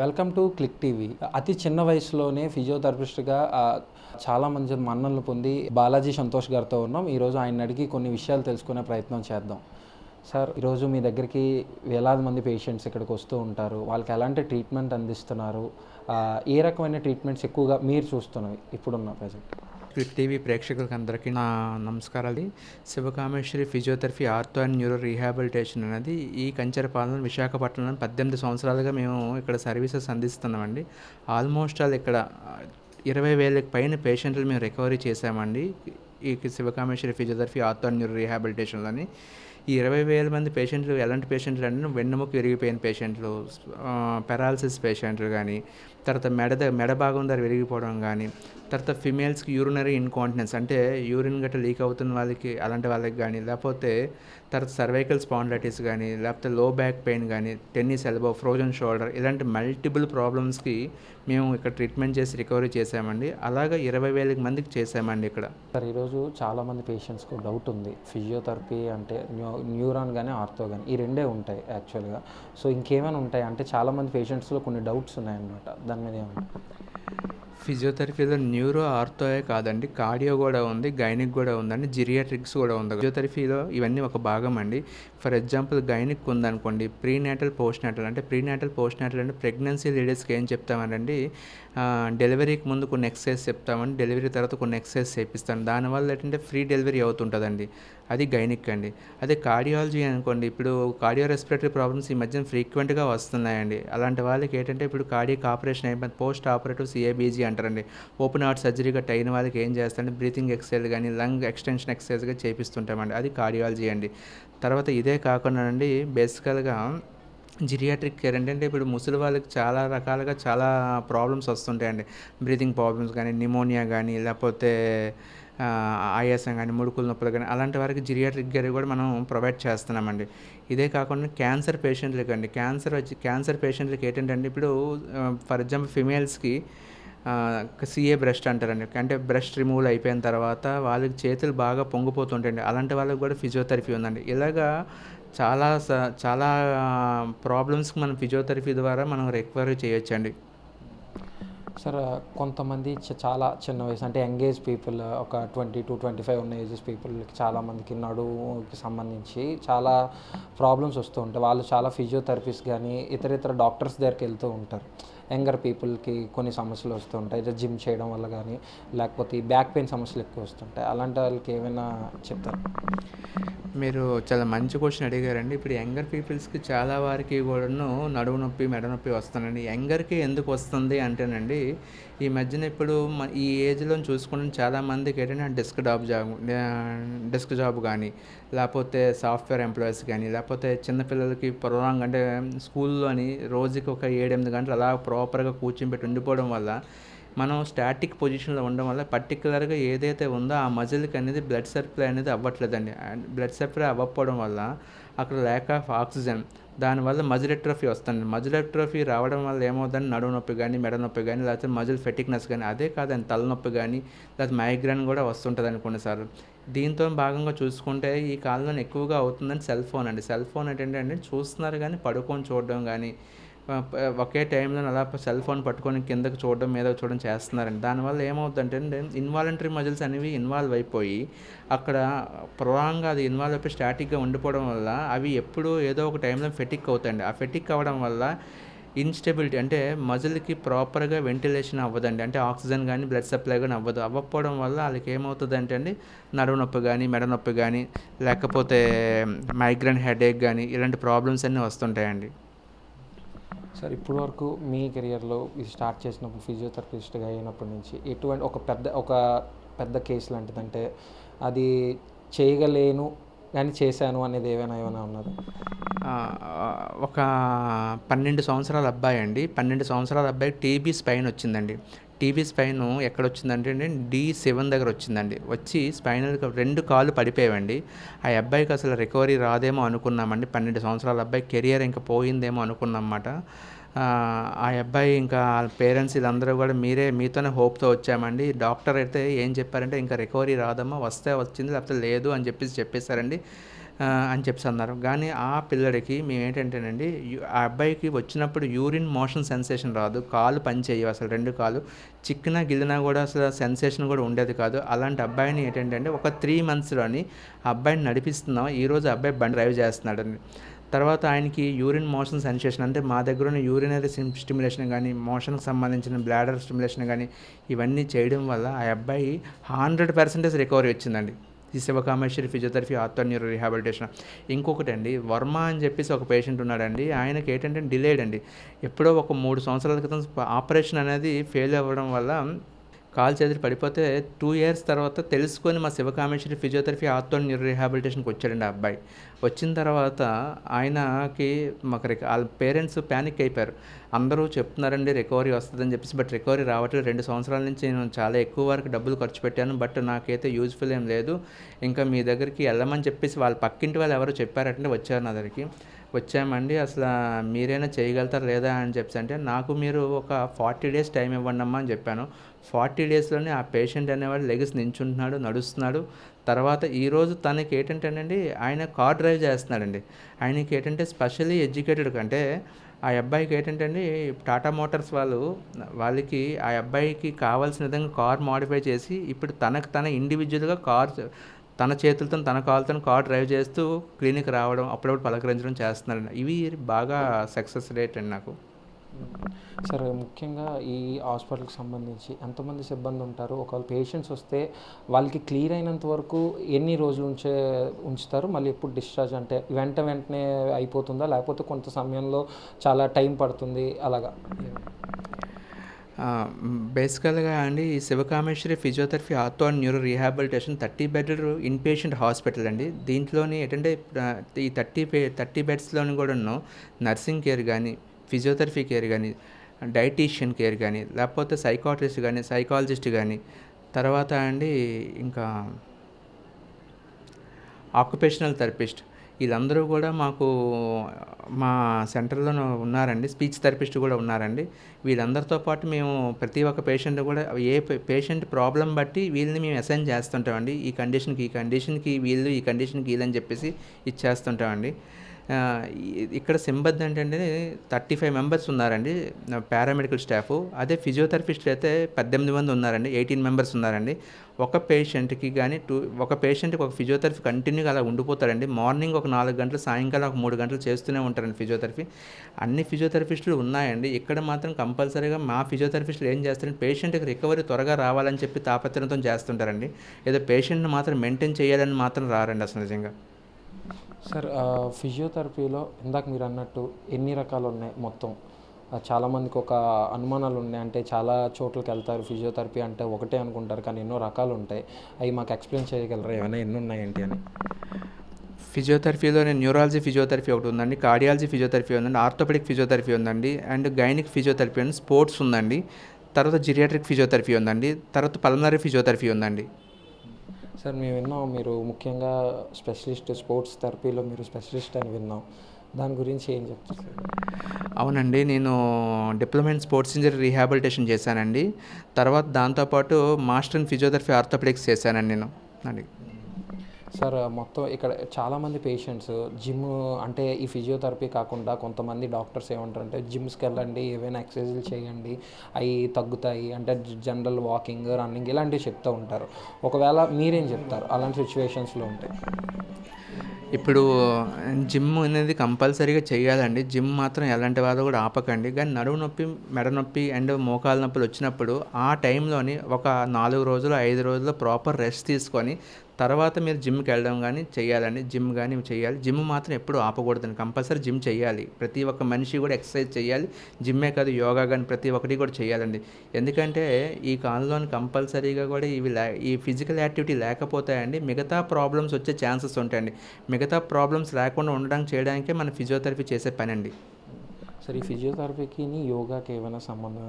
Welcome to click TV. అతి చిన్న వయసులోనే ఫిజియోథెరపిస్ట్గా చాలా మంది మన్ననలు పొంది బాలాజీ సంతోష్ గారితో ఉన్నాం. ఈరోజు ఆయన అడిగి కొన్ని విషయాలు తెలుసుకునే ప్రయత్నం చేద్దాం. సార్, ఈరోజు మీ దగ్గరికి వేలాది మంది పేషెంట్స్ ఇక్కడికి వస్తూ ఉంటారు. వాళ్ళకి ఎలాంటి ట్రీట్మెంట్ అందిస్తున్నారు? ఏ రకమైన ట్రీట్మెంట్స్ ఎక్కువగా మీరు చూస్తున్నవి ఇప్పుడున్న ప్రజెంట్? క్లిక్ టీవీ ప్రేక్షకులకు అందరికీ నా నమస్కారాలు. Sivakameswari physiotherapy ortho and neuro rehabilitation అనేది ఈ కంచరపాలెం విశాఖపట్నంలో 18 సంవత్సరాలుగా మేము ఇక్కడ సర్వీసెస్ అందిస్తున్నామండి. ఆల్మోస్ట్ ఇక్కడ 20,000 పైన పేషెంట్లు మేము రికవరీ చేశామండి ఈ Sivakameswari physiotherapy ortho and neuro రీహాబిలిటేషన్లోని. ఈ 20,000 మంది పేషెంట్లు ఎలాంటి పేషెంట్లు అంటే వెన్నుముక విరిగిపోయిన పేషెంట్లు, పెరాలసిస్ పేషెంట్లు కానీ, తర్వాత మెడ భాగం దగ్గర విరిగిపోవడం కానీ, తర్వాత ఫిమేల్స్కి యూరినరీ ఇన్కాంటినెన్స్ అంటే యూరిన్ గట్రా లీక్ అవుతున్న వాళ్ళకి అలాంటి వాళ్ళకి కానీ, లేకపోతే తర్వాత సర్వైకల్ స్పాండిలైటిస్ కానీ, లేకపోతే లో బ్యాక్ పెయిన్ కానీ, టెన్నిస్ ఎల్బో, ఫ్రోజన్ షోల్డర్ ఇలాంటి మల్టిపుల్ ప్రాబ్లమ్స్కి మేము ఇక్కడ ట్రీట్మెంట్ చేసి రికవరీ చేసామండి. అలాగా 20,000 మందికి చేసామండి ఇక్కడ. సార్, ఈరోజు చాలామంది పేషెంట్స్కు డౌట్ ఉంది. ఫిజియోథెరపీ అంటే న్యూరాన్ కానీ ఆర్థో కానీ ఈ రెండే ఉంటాయి యాక్చువల్గా. సో ఇంకేమైనా ఉంటాయి అంటే చాలామంది పేషెంట్స్లో కొన్ని డౌట్స్ ఉన్నాయన్నమాట. దాని మీద ఏమన్నా? ఫిజియోథెరపీలో న్యూరో ఆర్థోయే కాదండి, కార్డియో కూడా ఉంది, గైనిక్ కూడా ఉందండి, జిరియాట్రిక్స్ కూడా ఉంది. ఫిజియోథెరపీలో ఇవన్నీ ఒక భాగం అండి. ఫర్ ఎగ్జాంపుల్ గైనిక్ ఉందనుకోండి, ప్రీనేటల్ పోస్ట్ నేటల్ అంటే ప్రెగ్నెన్సీ లేడీస్కి ఏం చెప్తామనండి, డెలివరీకి ముందు కొన్ని ఎక్సర్సైజ్ చెప్తామండి, డెలివరీ తర్వాత కొన్ని ఎక్సర్సైజ్ చేపిస్తాను. దానివల్ల ఏంటంటే ఫ్రీ డెలివరీ అవుతుంటుందండి. అది గైనిక్ అండి. అదే కార్డియాలజీ అనుకోండి, ఇప్పుడు కార్డియో రెస్పిరేటరీ ప్రాబ్లమ్స్ ఈ మధ్యన ఫ్రీక్వెంట్గా వస్తున్నాయండి. అలాంటి వాళ్ళకి ఏంటంటే ఇప్పుడు కార్డియక్ ఆపరేషన్ అయిపోయింది, పోస్ట్ ఆపరేటివ్ సిఏబీజీ అంటారండి. ఓపెన్ హార్ట్ సర్జరీ గట్ట అయిన వాళ్ళకి ఏం చేస్తారంటే బ్రీతింగ్ ఎక్సర్సైజ్ కానీ లంగ్ ఎక్స్టెన్షన్ ఎక్సర్సైజ్గా చేపిస్తుంటామండి. అది కార్డియాలజీ అండి. తర్వాత ఇదే కాకుండా అండి బేసికల్గా జిరియాట్రిక్ కేర్ ఏంటంటే ఇప్పుడు ముసలి వాళ్ళకి చాలా రకాలుగా చాలా ప్రాబ్లమ్స్ వస్తుంటాయండి. బ్రీతింగ్ ప్రాబ్లమ్స్ కానీ, నిమోనియా కానీ, లేకపోతే ఆయాసం కానీ, ముడుకుల నొప్పులు కానీ, అలాంటి వారికి జిరియాట్రిక్ కేర్ కూడా మనం ప్రొవైడ్ చేస్తున్నామండి. ఇదే కాకుండా క్యాన్సర్ పేషెంట్లకి అండి, క్యాన్సర్ పేషెంట్లకి ఏంటంటే ఇప్పుడు ఫర్ ఎగ్జాంపుల్ ఫిమేల్స్కి సిఏ బ్రెస్ట్ అంటారండి. అంటే బ్రెస్ట్ రిమూవల్ అయిపోయిన తర్వాత వాళ్ళకి చేతులు బాగా పొంగిపోతుంటాయండి. అలాంటి వాళ్ళకి కూడా ఫిజియోథెరపీ ఉందండి. ఇలాగా చాలా ప్రాబ్లమ్స్కి మనం ఫిజియోథెరపీ ద్వారా మనం రికవరీ చేయొచ్చండి. సార్, కొంతమంది చాలా చిన్న వయసు అంటే యంగ్ ఏజ్ పీపుల్, ఒక 20 to 25 ఉన్న ఏజెస్ పీపుల్కి చాలామందికి నడుముకి సంబంధించి చాలా ప్రాబ్లమ్స్ వస్తూ ఉంటాయి. వాళ్ళు చాలా ఫిజియోథెరపిస్ట్ కానీ ఇతర డాక్టర్స్ దగ్గరికి వెళ్తూ ఉంటారు. యంగర్ పీపుల్కి కొన్ని సమస్యలు వస్తూ ఉంటాయి, జిమ్ చేయడం వల్ల కానీ, లేకపోతే ఈ బ్యాక్ పెయిన్ సమస్యలు ఎక్కువ వస్తుంటాయి. అలాంటి వాళ్ళకి ఏమైనా చెప్తారు? మీరు చాలా మంచి క్వశ్చన్ అడిగారండి. ఇప్పుడు యంగర్ పీపుల్స్కి చాలా వారికి కూడాను నడుము నొప్పి, మెడ నొప్పి వస్తుందండి. యంగర్కి ఎందుకు వస్తుంది అంటేనండి, ఈ మధ్యన ఇప్పుడు ఈ ఏజ్లో చూసుకుంటే చాలామందికి ఏంటంటే డెస్క్ జాబ్ కానీ, లేకపోతే సాఫ్ట్వేర్ ఎంప్లాయీస్ కానీ, లేకపోతే చిన్నపిల్లలకి ప్రొలాంగ్ అంటే స్కూల్లోని రోజుకి ఒక 7-8 గంటలు అలా ప్రాపర్గా కూర్చోబెట్టి ఉండిపోవడం వల్ల మనం స్టాటిక్ పొజిషన్లో ఉండడం వల్ల పర్టికులర్గా ఏదైతే ఉందో ఆ మజిల్కి అనేది బ్లడ్ సప్లై అనేది అవ్వట్లేదండి. బ్లడ్ సప్లై అవ్వకపోవడం వల్ల అక్కడ ల్యాక్ ఆఫ్ ఆక్సిజన్, దానివల్ల మజిల్ ఎట్రోఫీ వస్తుంది. మజిల్ ఎట్రోఫీ రావడం వల్ల ఏమవుతుందంటే నడుము నొప్పి కానీ, మెడ నొప్పి కానీ, లేకపోతే మజిల్ ఫెటిక్నెస్ కానీ, అదే కాదండి తలనొప్పి కానీ, లేకపోతే మైగ్రేన్ కూడా వస్తుంటుంది అనుకోండి సార్. దీంతో భాగంగా చూసుకుంటే ఈ కాలంలో ఎక్కువగా అవుతుందని సెల్ ఫోన్ అండి. సెల్ ఫోన్ ఏంటంటే చూస్తున్నారు కానీ పడుకొని చూడడం కానీ, ఒకే టైంలో అలా సెల్ ఫోన్ పట్టుకొని కిందకి చూడడం, మీద చూడడం చేస్తున్నారండి. దానివల్ల ఏమవుతుందంటే ఇన్వాలంటరీ మజిల్స్ అనేవి ఇన్వాల్వ్ అయిపోయి అక్కడ ప్రొలాంగ్గా అది ఇన్వాల్వ్ అయిపోయి స్టాటిక్గా ఉండిపోవడం వల్ల అవి ఎప్పుడూ ఏదో ఒక టైంలో ఫెటిక్ అవుతాయండి. ఆ ఫెటిక్ అవ్వడం వల్ల ఇన్స్టెబిలిటీ అంటే మజిల్కి ప్రాపర్గా వెంటిలేషన్ అవ్వదండి. అంటే ఆక్సిజన్ కానీ బ్లడ్ సప్లై కానీ అవ్వకపోవడం వల్ల వాళ్ళకి ఏమవుతుందంటే అండి నడుము నొప్పి కానీ, మెడ నొప్పి కానీ, లేకపోతే మైగ్రేన్ హెడేక్ కానీ ఇలాంటి ప్రాబ్లమ్స్ అన్నీ వస్తుంటాయండి. సార్, ఇప్పుడు వరకు మీ కెరియర్లో ఇది స్టార్ట్ చేసినప్పుడు ఫిజియోథెరపిస్ట్గా అయినప్పటి నుంచి ఎటువంటి ఒక పెద్ద కేసు లాంటిదంటే అది చేయగలేను కానీ చేశాను అనేది ఏమైనా ఉన్నది? ఒక 12 సంవత్సరాల అబ్బాయి అండి. 12 సంవత్సరాల అబ్బాయికి టీబీ స్పైన్ వచ్చిందండి. టీబీ స్పైన్ ఎక్కడ వచ్చిందంటే D7 దగ్గర వచ్చిందండి. వచ్చి స్పైనల్ 2 కాళ్ళు పడిపోయావండి. ఆ అబ్బాయికి అసలు రికవరీ రాదేమో అనుకున్నామండి. 12 సంవత్సరాల అబ్బాయి కెరియర్ ఇంకా పోయిందేమో అనుకున్నమాట. ఆ అబ్బాయి ఇంకా పేరెంట్స్ వీళ్ళందరూ కూడా మీతోనే హోప్తో వచ్చామండి. డాక్టర్ అయితే ఏం చెప్పారంటే ఇంకా రికవరీ రాదమ్మా, వస్తే వచ్చింది లేకపోతే లేదు అని చెప్పేసారండి. అని చెప్పేసి అన్నారు. కానీ ఆ పిల్లాడికి మేమేంటంటేనండి ఆ అబ్బాయికి వచ్చినప్పుడు యూరిన్ మోషన్ సెన్సేషన్ రాదు. కాళ్ళు పని చేయవు అసలు 2 కాళ్ళు. చిక్కినా, గిల్లినా కూడా అసలు సెన్సేషన్ కూడా ఉండేది కాదు. అలాంటి అబ్బాయిని ఏంటంటే ఒక 3 మంత్స్‌లోని ఆ అబ్బాయిని నడిపిస్తున్నాం. ఈరోజు ఆ అబ్బాయి బండి డ్రైవ్ చేస్తున్నాడండి. తర్వాత ఆయనకి యూరిన్ మోషన్ సెన్సేషన్ అంటే మా దగ్గర ఉన్న యూరినరీ స్టిమ్యులేషన్ కానీ, మోషన్‌కి సంబంధించిన బ్లాడర్ స్టిమ్యులేషన్ కానీ ఇవన్నీ చేయడం వల్ల ఆ అబ్బాయి 100% రికవరీ వచ్చిందండి. ఈ Sivakameswari physiotherapy ortho neuro rehabilitation. ఇంకొకటండి వర్మ అని చెప్పేసి ఒక పేషెంట్ ఉన్నాడండి. ఆయనకి ఏంటంటే డిలేడ్ అండి. ఎప్పుడో ఒక 3 సంవత్సరాల క్రితం ఆపరేషన్ అనేది ఫెయిల్ అవ్వడం వల్ల కాలు చేతులు పడిపోతే 2 ఇయర్స్ తర్వాత తెలుసుకొని మా శివకామేశ్వరి ఫిజియోథెరపీ ఆర్థో న్యూరో రీహాబిలిటేషన్కి వచ్చాడండి ఆ అబ్బాయి. వచ్చిన తర్వాత ఆయనకి మాకు వాళ్ళ పేరెంట్స్ ప్యానిక్ అయిపోయారు. అందరూ చెప్తున్నారండి రికవరీ వస్తుందని చెప్పేసి, బట్ రికవరీ రావట్లేదు. 2 సంవత్సరాల నుంచి నేను చాలా ఎక్కువ వరకు డబ్బులు ఖర్చు పెట్టాను, బట్ నాకైతే యూజ్ఫుల్ ఏం లేదు. ఇంకా మీ దగ్గరికి వెళ్ళమని చెప్పేసి వాళ్ళ పక్కింటి వాళ్ళు ఎవరో చెప్పారంటే వచ్చారు నా దగ్గరికి. వచ్చామండి, అసలు మీరైనా చేయగలుగుతారా లేదా అని చెప్పేసి అంటే, నాకు మీరు ఒక 40 డేస్ టైం ఇవ్వండి అమ్మా అని చెప్పాను. 40 డేస్లోనే ఆ పేషెంట్ అనేవాడు లెగిసి నించుంటున్నాడు, నడుస్తున్నాడు. తర్వాత ఈరోజు తనకి ఏంటంటేనండి ఆయన కార్ డ్రైవ్ చేస్తున్నాడండి. ఆయనకి ఏంటంటే స్పెషల్లీ ఎడ్యుకేటెడ్ అంటే ఆ అబ్బాయికి ఏంటంటే అండి టాటా మోటార్స్ వాళ్ళకి ఆ అబ్బాయికి కావాల్సిన విధంగా కార్ మోడిఫై చేసి ఇప్పుడు తనకు తన ఇండివిజువల్గా కార్ తన చేతులతో తన కాలుతో కార్ డ్రైవ్ చేస్తూ క్లినిక్ రావడం, అప్పుడప్పుడు పలకరించడం చేస్తున్నారండి. ఇవి బాగా సక్సెస్ రేట్ అండి నాకు. సార్ ముఖ్యంగా ఈ హాస్పిటల్కి సంబంధించి ఎంతమంది సిబ్బంది ఉంటారు? ఒకవేళ పేషెంట్స్ వస్తే వాళ్ళకి క్లియర్ అయినంత వరకు ఎన్ని రోజులు ఉంచుతారు? మళ్ళీ ఎప్పుడు డిశ్చార్జ్ అంటే వెంటనే అయిపోతుందా, లేకపోతే కొంత సమయంలో చాలా టైం పడుతుంది అలాగా? బేసికల్గా అండి ఈ Sivakameswari physiotherapy ortho and neuro rehabilitation 30 bedded in patient hospital అండి. దీంట్లోని ఏంటంటే ఈ 30 బెడ్స్లోని కూడాను నర్సింగ్ కేర్ కానీ, ఫిజియోథెరపీ కేర్ కానీ, డైటీషియన్ కేర్ కానీ, లేకపోతే సైకాట్రిస్ట్ కానీ, సైకాలజిస్ట్ కానీ, తర్వాత అండి ఇంకా ఆక్యుపేషనల్ థెరపిస్ట్, వీళ్ళందరూ కూడా మాకు మా సెంటర్లో ఉన్నారండి. స్పీచ్ థెరపిస్ట్ కూడా ఉన్నారండి. వీళ్ళందరితో పాటు మేము ప్రతి ఒక్క పేషెంట్ కూడా పేషెంట్ ప్రాబ్లం బట్టి వీళ్ళని మేము అసైన్ చేస్తుంటామండి. ఈ కండిషన్కి వీళ్ళు, ఈ కండిషన్కి వీళ్ళని చెప్పేసి ఇచ్చేస్తుంటామండి. ఇక్కడ సిబ్బంది ఏంటంటే 35 మెంబర్స్ ఉన్నారండి పారామెడికల్ స్టాఫ్. అదే ఫిజియోథెరపిస్ట్ అయితే 18 మంది ఉన్నారండి, 18 మెంబర్స్ ఉన్నారండి. ఒక పేషెంట్కి కానీ ఒక పేషెంట్కి ఒక ఫిజియోథెరపీ కంటిన్యూగా అలా ఉండిపోతారండి. మార్నింగ్ ఒక 4 గంటలు, సాయంకాలం ఒక 3 గంటలు చేస్తూనే ఉంటారండి ఫిజియోథెరపీ. అన్ని ఫిజియోథెరపిస్టులు ఉన్నాయండి. ఇక్కడ మాత్రం కంపల్సరీగా మా ఫిజియోథెరపిస్టులు ఏం చేస్తారంటే పేషెంట్కి రికవరీ త్వరగా రావాలని చెప్పి తాపత్రయంతో చేస్తుంటారండి. ఏదో పేషెంట్ని మాత్రం మెయింటైన్ చేయాలని మాత్రం రారండి అసలు నిజంగా. సార్ ఫిజియోథెరపీలో ఇందాక మీరు అన్నట్టు ఎన్ని రకాలు ఉన్నాయి మొత్తం? చాలామందికి ఒక అనుమానాలు ఉన్నాయి. అంటే చాలా చోట్లకి వెళ్తారు, ఫిజియోథెరపీ అంటే ఒకటే అనుకుంటారు, కానీ ఎన్నో రకాలు ఉంటాయి. అవి మాకు ఎక్స్ప్లెయిన్ చేయగలరా ఏమైనా ఎన్ని ఉన్నాయి ఏంటి అని? ఫిజియోథెరపీలో న్యూరాలజీ ఫిజియోథెరపీ ఒకటి ఉందండి, కార్డియాలజీ ఫిజియోథెరపీ ఉందండి, ఆర్థోపెడిక్ ఫిజియోథెరపీ ఉందండి, అండ్ గైనిక్ ఫిజియోథెరపీ ఉంది, స్పోర్ట్స్ ఉందండి, తర్వాత జిరియాట్రిక్ ఫిజియోథెరపీ ఉందండి, తర్వాత పల్మనరీ ఫిజియోథెరపీ ఉందండి. సార్ మేము విన్నాం మీరు ముఖ్యంగా స్పెషలిస్ట్, స్పోర్ట్స్ థెరపీలో మీరు స్పెషలిస్ట్ అని విన్నాం. దాని గురించి ఏం చెప్తారు సార్? అవునండి, నేను diploma in sports injury rehabilitation చేశానండి. తర్వాత దాంతోపాటు మాస్టర్ ఇన్ ఫిజియోథెరపీ ఆర్థోపెడిక్స్ చేశానండి నేను అండి. సార్ మొత్తం ఇక్కడ చాలామంది పేషెంట్స్ జిమ్ అంటే ఈ ఫిజియోథెరపీ కాకుండా కొంతమంది డాక్టర్స్ ఏమంటారంటే జిమ్స్కి వెళ్ళండి, ఏవైనా ఎక్సర్సైజులు చేయండి, అవి తగ్గుతాయి అంటే జనరల్ వాకింగ్, రన్నింగ్ ఇలాంటివి చెప్తూ ఉంటారు. ఒకవేళ మీరేం చెప్తారు అలాంటి సిచ్యువేషన్స్లో ఉంటే? ఇప్పుడు జిమ్ అనేది కంపల్సరీగా చేయాలండి. జిమ్ మాత్రం ఎలాంటి వాళ్ళు కూడా ఆపకండి. కానీ నడుము నొప్పి, మెడ నొప్పి అండ్ మోకాలు నొప్పులు వచ్చినప్పుడు ఆ టైంలోని ఒక 4 రోజులు 5 రోజులు ప్రాపర్ రెస్ట్ తీసుకొని తర్వాత మీరు జిమ్కి వెళ్ళడం కానీ చేయాలండి. జిమ్ కానీ చేయాలి. జిమ్ మాత్రం ఎప్పుడు ఆపకూడదండి. కంపల్సరీ జిమ్ చేయాలి. ప్రతి ఒక్క మనిషి కూడా ఎక్సర్సైజ్ చేయాలి. జిమ్మే కాదు, యోగా కానీ ప్రతి ఒక్కటి కూడా చేయాలండి. ఎందుకంటే ఈ కాలంలోని కంపల్సరీగా కూడా ఈ ఫిజికల్ యాక్టివిటీ లేకపోతే అండి మిగతా ప్రాబ్లమ్స్ వచ్చే ఛాన్సెస్ ఉంటాయండి. మిగతా ప్రాబ్లమ్స్ లేకుండా ఉండడానికి చేయడానికే మన ఫిజియోథెరపీ చేసే పని అండి. సరే, ఈ ఫిజియోథెరపీకి యోగాకి ఏమైనా సంబంధం?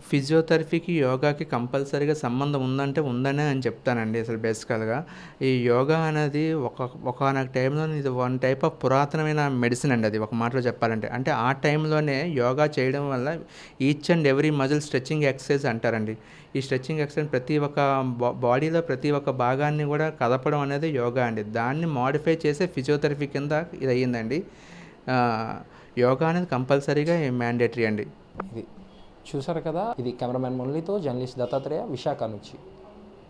ఫిజియోథెరపీకి, యోగాకి కంపల్సరీగా సంబంధం ఉందంటే ఉందనే అని చెప్తానండి అసలు బేసికల్‌గా. ఈ యోగా అనేది ఒకానొక టైంలో ఇది వన్ టైప్ ఆఫ్ పురాతనమైన మెడిసిన్ అండి అది ఒక మాటలో చెప్పాలంటే. అంటే ఆ టైంలోనే యోగా చేయడం వల్ల each and every muscle stretching exercise అంటారండి. ఈ స్ట్రెచింగ్ ఎక్సర్సైజ్ ప్రతి ఒక్క బాడీలో ప్రతి ఒక్క భాగాన్ని కూడా కదపడం అనేది యోగా అండి. దాన్ని మోడిఫై చేసే ఫిజియోథెరపీ కింద ఇది అయ్యిందండి. యోగా అనేది కంపల్సరీగా మ్యాండేటరీ అండి. ఇది చూసారు కదా, ఇది కెమెరామెన్ మురళితో జర్నలిస్ట్ దత్తాత్రేయ, విశాఖ నుంచి.